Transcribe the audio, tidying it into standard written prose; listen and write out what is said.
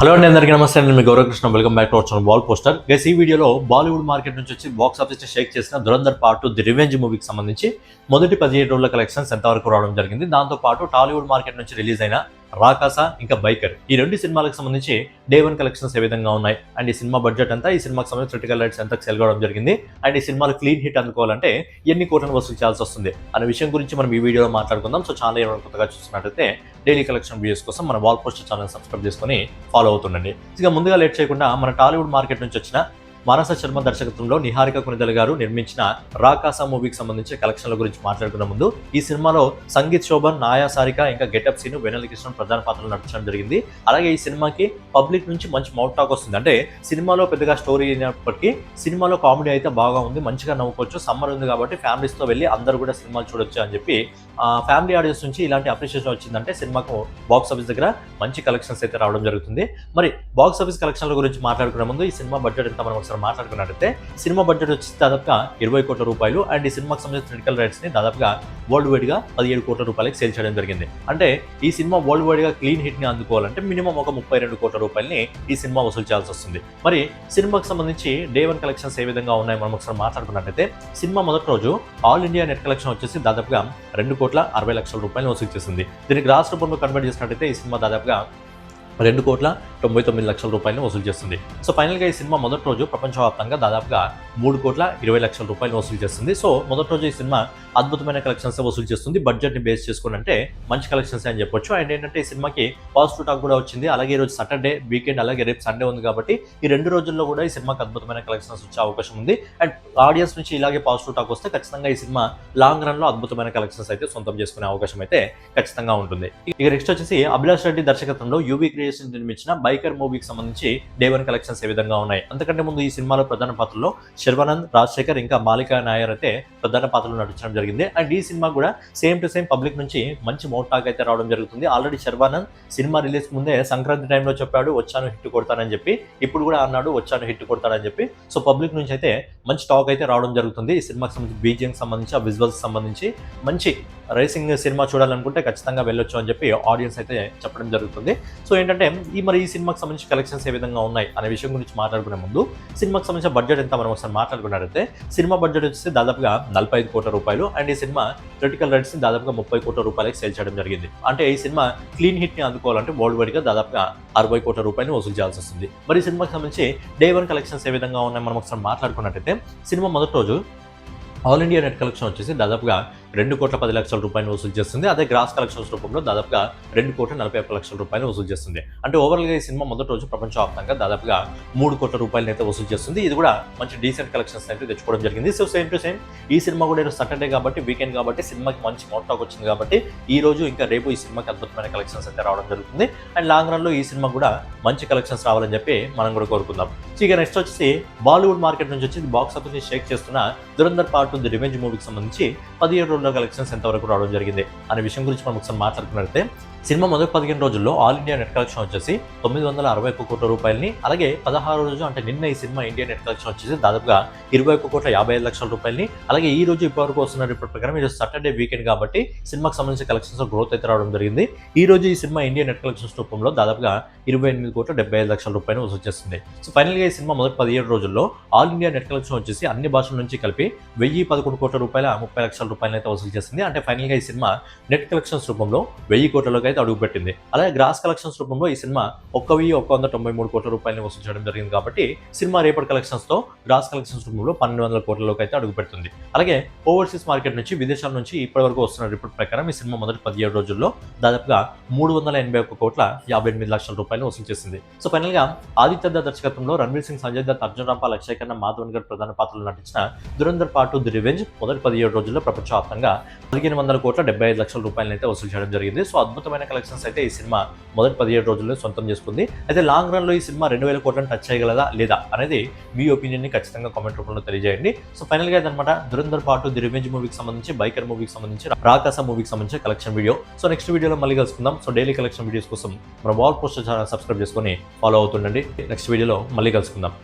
Hello అండి, అందరికీ నమస్తే. నేను మీ Gauravkrishna. Welcome back to our channel wall poster. Guys, ఈ వీడియోలో బాలీవుడ్ మార్కెట్ నుంచి వచ్చి బాక్స్ ఆఫీస్ షేక్ చేసిన దురంధర్ పార్ట్ 2 ది రివెంజ్ మూవీకి సంబంధించి మొదటి 17 రోజుల కలెక్షన్స్ ఎంతవరకు రావడం జరిగింది. దాంతో పాటు టాలీవుడ్ మార్కెట్ నుంచి రిలీజ్ అయిన రాకాసా ఇంకా బైకర్, ఈ రెండు సినిమాలకు సంబంధించి డే 1 కలెక్షన్స్ ఏ విధంగా ఉన్నాయి, అండ్ ఈ సినిమా బడ్జెట్ ఎంత, ఈ సినిమాకి సంబంధించి క్రిటికల్ రైట్స్ ఎంత సెల్ కావడం జరిగింది, అండ్ ఈ సినిమాలు క్లీన్ హిట్ అందుకోవాలంటే ఎన్ని కోట్లను వసూలు చేయాల్సి వస్తుంది అనే విషయం గురించి మనం ఈ వీడియోలో మాట్లాడుకుందాం. సో ఛానల్ ఏమైనా కొత్తగా చూస్తున్నట్లయితే డైలీ కలెక్షన్ వీడియోస్ కోసం మన వాల్ పోస్టర్ ఛానల్ సబ్స్క్రైబ్ చేసుకొని ఫాలో అవుతుండండి. ఇక ముందుగా లేట్ చేయకుండా మన టాలీవుడ్ మార్కెట్ నుంచి వచ్చిన మానస శర్మ దర్శకత్వంలో నిహారిక కొనిదల గారు నిర్మించిన రాకాసా మూవీకి సంబంధించి కలెక్షన్ల గురించి మాట్లాడుకునే ముందు, ఈ సినిమాలో సంగీత్ శోభన్, నాయా సారిక ఇంకా గెటప్ సీను, వెన్నెల కిషన్ ప్రధాన పాత్రలు నటించడం జరిగింది. అలాగే ఈ సినిమాకి పబ్లిక్ నుంచి మంచి మౌత్ టాక్ వస్తుంది. అంటే సినిమాలో పెద్దగా స్టోరీ అయినప్పటికీ సినిమాలో కామెడీ అయితే బాగా ఉంది, మంచిగా నవ్వుకోవచ్చు. సమ్మర్ ఉంది కాబట్టి ఫ్యామిలీస్తో వెళ్ళి అందరూ కూడా సినిమాలు చూడొచ్చు అని చెప్పి ఫ్యామిలీ ఆడియన్స్ నుంచి ఇలాంటి అప్రిషియేషన్ వచ్చిందంటే సినిమాకు బాక్స్ ఆఫీస్ దగ్గర మంచి కలెక్షన్స్ అయితే రావడం జరుగుతుంది. మరి బాక్స్ ఆఫీస్ కలెక్షన్ల గురించి మాట్లాడుకునే ముందు ఈ సినిమా బడ్జెట్ ఎంత మనం మాట్లాడుకున్నట్లయితే, సినిమా బడ్జెట్ వచ్చి దాదాపుగా 20 కోట్ల రూపాయలు, అండ్ ఈ సినిమాకి సంబంధించిన క్రిటికల్ రైట్స్ ని దాదాపుగా వరల్డ్ వైడ్ గా 17 కోట్ల రూపాయలకి సేల్ చేయడం జరిగింది. అంటే ఈ సినిమా వరల్డ్ వైడ్ గా క్లీన్ హిట్ ని అందుకోవాలంటే మినిమం ఒక 32 కోట్ల రూపాయలని ఈ సినిమా వసూలు చేయాల్సి వస్తుంది. మరి సినిమాకి సంబంధించి డే 1 కలెక్షన్స్ ఏ విధంగా ఉన్నాయి మనం ఒకసారి మాట్లాడుకున్నట్లయితే, సినిమా మొదటి రోజు ఆల్ ఇండియా నెట్ కలెక్షన్ వచ్చేసి దాదాపుగా 2,60,00,000 రూపాయలు వసూలు చేసింది. దీనికి రాష్ట్ర రూపంలో కన్వర్ట్ చేసినట్లయితే ఈ సినిమా దాదాపుగా 2,99,00,000 రూపాయలను వసూలు చేస్తుంది. సో ఫైనల్గా ఈ సినిమా మొదటి రోజు ప్రపంచవ్యాప్తంగా దాదాపుగా 3,20,00,000 రూపాయలు వసూలు చేస్తుంది. సో మొదటి రోజు ఈ సినిమా అద్భుతమైన కలెక్షన్స్ వసూలు చేస్తుంది. బడ్జెట్ని బేస్ చేసుకుని అంటే మంచి కలెక్షన్స్ అని చెప్పొచ్చు. అండ్ ఏంటంటే ఈ సినిమాకి పాజిటివ్ టాక్ కూడా వచ్చింది. అలాగే ఈ రోజు సాటర్డే వీకెండ్, అలాగే రేపు సండే ఉంది కాబట్టి ఈ రెండు రోజుల్లో కూడా ఈ సినిమాకి అద్భుతమైన కలెక్షన్స్ వచ్చే అవకాశం ఉంది. అండ్ ఆడియన్స్ నుంచి ఇలాగే పాజిటివ్ టాక్ వస్తే ఖచ్చితంగా ఈ సినిమా లాంగ్ రన్ లో అద్భుతమైన కలెక్షన్స్ అయితే సొంతం చేసుకునే అవకాశం అయితే ఖచ్చితంగా ఉంటుంది. ఇక నెక్స్ట్ వచ్చేసి అభిలాష్ రెడ్డి దర్శకత్వంలో యూవీ నిర్మించిన బైకర్ మూవీకి సంబంధించి డే 1 కలెక్షన్స్ ఏ విధంగా ఉన్నాయి. అంతకంటే ముందు ఈ సినిమాలో ప్రధాన పాత్రలో శర్వానంద్, రాజశేఖర్ ఇంకా మాలికా నాయర్ అయితే ప్రధాన పాత్రలు నటించడం జరిగింది. అండ్ ఈ సినిమా కూడా సేమ్ టు సేమ్ పబ్లిక్ నుంచి మంచి మౌత్ టాక్ అయితే రావడం జరుగుతుంది. ఆల్రెడీ శర్వానంద్ సినిమా రిలీజ్ ముందే సంక్రాంతి టైంలో చెప్పాడు వచ్చాను హిట్ కొడతానని చెప్పి, ఇప్పుడు కూడా అన్నాడు వచ్చాను హిట్ కొడతానని చెప్పి. సో పబ్లిక్ నుంచి అయితే మంచి టాక్ అయితే రావడం జరుగుతుంది. ఈ సినిమాకి సంబంధించి బీజిఎం సంబంధించి, ఆ విజువల్స్ సంబంధించి మంచి రేసింగ్ సినిమా చూడాలనుకుంటే ఖచ్చితంగా వెళ్ళొచ్చు అని చెప్పి ఆడియన్స్ అయితే చెప్పడం జరుగుతుంది. సో ఏంటంటే ఈ సినిమాకి సంబంధించి కలెక్షన్స్ ఏ విధంగా ఉన్నాయి అనే విషయం గురించి మాట్లాడుకునే ముందు, సినిమాకి సంబంధించిన బడ్జెట్ ఎంత మనం ఒకసారి మాట్లాడుకున్నట్లయితే, సినిమా బడ్జెట్ వచ్చేసి దాదాపుగా 45 కోట్ల రూపాయలు, అండ్ ఈ సినిమా క్రిటికల్ రైట్స్ ని దాదాపుగా 30 కోట్ల రూపాయలకి సేల్ చేయడం జరిగింది. అంటే ఈ సినిమా క్లీన్ హిట్ ని అందుకోవాలంటే వరల్డ్ వైడ్ గా దాదాపుగా 60 కోట్ల రూపాయలు వసూలు చేయాల్సి వస్తుంది. మరి ఈ సినిమాకి సంబంధించి డే 1 కలెక్షన్స్ ఏ విధంగా ఉన్నాయి మనం ఒకసారి మాట్లాడుకున్నట్లయితే, సినిమా మొదటి రోజు ఆల్ ఇండియా నెట్ కలెక్షన్ వచ్చేసి దాదాపుగా 2,10,00,000 రూపాయలు వసూలు చేస్తుంది. అదే గ్రాస్ కలెక్షన్స్ రూపంలో దాదాపుగా 2,41,00,000 రూపాయలు వసూలు చేస్తుంది. అంటే ఓవరాల్గా ఈ సినిమా మొదటి రోజు ప్రపంచవ్యాప్తంగా దాదాపుగా 3 కోట్ల రూపాయలు అయితే వసూలు చేస్తుంది. ఇది కూడా మంచి డీసెంట్ కలెక్షన్స్ అయితే తెచ్చుకోవడం జరిగింది. సో సేమ్ టు సేమ్ ఈ సినిమా కూడా సాటర్డే కాబట్టి, వీకెండ్ కాబట్టి సినిమాకి మంచి మౌత్ టాక్ వచ్చింది కాబట్టి ఈ రోజు ఇంకా రేపు ఈ సినిమాకి అద్భుతమైన కలెక్షన్స్ అయితే రావడం జరుగుతుంది. అండ్ లాంగ్ రన్ లో ఈ సినిమా కూడా మంచి కలెక్షన్స్ రావాలని చెప్పి మనం కూడా కోరుకుందాం. సో ఇక నెక్స్ట్ వచ్చేసి బాలీవుడ్ మార్కెట్ నుంచి వచ్చి బాక్స్ ఆఫీస్ ని షేక్ చేస్తున్న దురంధర్ పార్ట్ 2 ది రివెంజ్ మూవీకి సంబంధించి 17 రోజుల కలెక్షన్స్ ఎంతవరకు రావడం జరిగింది అనే విషయం గురించి మనం ఒకసారి మాట్లాడుకున్నట్లయితే, సినిమా మొదటి 15 రోజుల్లో ఆల్ ఇండియా నెట్ కలెక్షన్ వచ్చేసి 961 కోట్ల రూపాయలని, అలాగే 16 రోజు అంటే నిన్న ఈ సినిమా ఇండియా నెట్ కలెక్షన్ వచ్చేసి దాదాపుగా 21,55,00,000 రూపాయలని, అలాగే ఈ రోజు ఇప్పటివరకు వస్తున్న రిపోర్ట్ ప్రకారం ఈరోజు సాటర్డే వీకెండ్ కాబట్టి సినిమాకి సంబంధించిన కలెక్షన్స్ గ్రోత్ అయితే రావడం జరిగింది. ఈ రోజు ఈ సినిమా ఇండియా నెట్ కలెక్షన్స్ రూపంలో దాదాపుగా 28,75,00,000 రూపాయలు వసూలు చేస్తుంది. సో ఫైనల్ గా ఈ సినిమా మొదటి 17 రోజుల్లో ఆల్ ఇండియా నెట్ కలెక్షన్ వచ్చేసి అన్ని భాషల నుంచి కలిపి 1,011 కోట్ల రూపాయల 30,00,000 రూపాయలు అయితే వసూలు చేస్తుంది. అంటే ఫైనల్ గా ఈ సినిమా నెట్ కలెక్షన్స్ రూపంలో 1,000 కోట్లలోకి అయితే అడుగుపెట్టింది. అలాగే గ్రాస్ కలెక్షన్స్ రూపంలో ఈ సినిమా 1,193 కోట్ల రూపాయలని వసూలు చేయడం జరిగింది. కాబట్టి సినిమా రేపటి కలెక్షన్స్ తో గ్రాస్ కలెక్షన్స్ రూపంలో 1,200 కోట్లలోకి అయితే అడుగు పెడుతుంది. అలాగే ఓవర్సీస్ మార్కెట్ నుంచి, విదేశాల నుంచి ఇప్పటి వరకు వస్తున్న రిపోర్ట్ ప్రకారం ఈ సినిమా మొదటి 17 రోజుల్లో దాదాపుగా 381,58,00,000 రూపాయలు వసూలు చేసింది. సో ఫైనల్ గా ఆదిత్య దర్శకత్వంలో రణ్వీర్ సింగ్, సంజయ్ దత్, అర్జున్ రాంపాల్, అక్షయ్ ఖన్నా, మాధవన్ గఢ్ ప్రధాన పాత్రలు నటించిన దురంధర్ పార్ట్ 2 ది రివెంజ్ మొదటి 17 రోజుల్లో ప్రపంచవ్యాప్తంగా 1,500,75,00,000 రూపాయలు అయితే వసూలు చేయడం జరిగింది. సో అద్భుతమైన కలెక్షన్స్ అయితే ఈ సినిమా మొదటి 17 రోజుల్లో సొంతం చేసుకుంది. అయితే లాంగ్ రన్ లో ఈ సినిమా 2,000 కోట్లను టచ్ చేయగలదా లేదా అనేది మీ ఒపీనియన్ ని ఖచ్చితంగా కామెంట్ రూపంలో తెలియజేయండి. సో ఫైనల్ గా ఇదన్నమాట దురంధర్ పార్ట్ 2 ది రివెంజ్ మూవీకి సంబంధించి, బైకర్ మూవీకి సంబంధించి, రాకాసా మూవీకి సంబంధించి కలెక్షన్ వీడియో. సో నెక్స్ట్ వీడియోలో మళ్ళీ కలుసుకుందాం. సో డైలీ కలెక్షన్ వీడియోస్ కోసం మన వాల్ పోస్టర్ ఛానల్ సబ్స్క్రైబ్ చేసుకొని ఫాలో అవుతుండండి. నెక్స్ట్ వీడియోలో మళ్ళీ కలుసుకుందాం.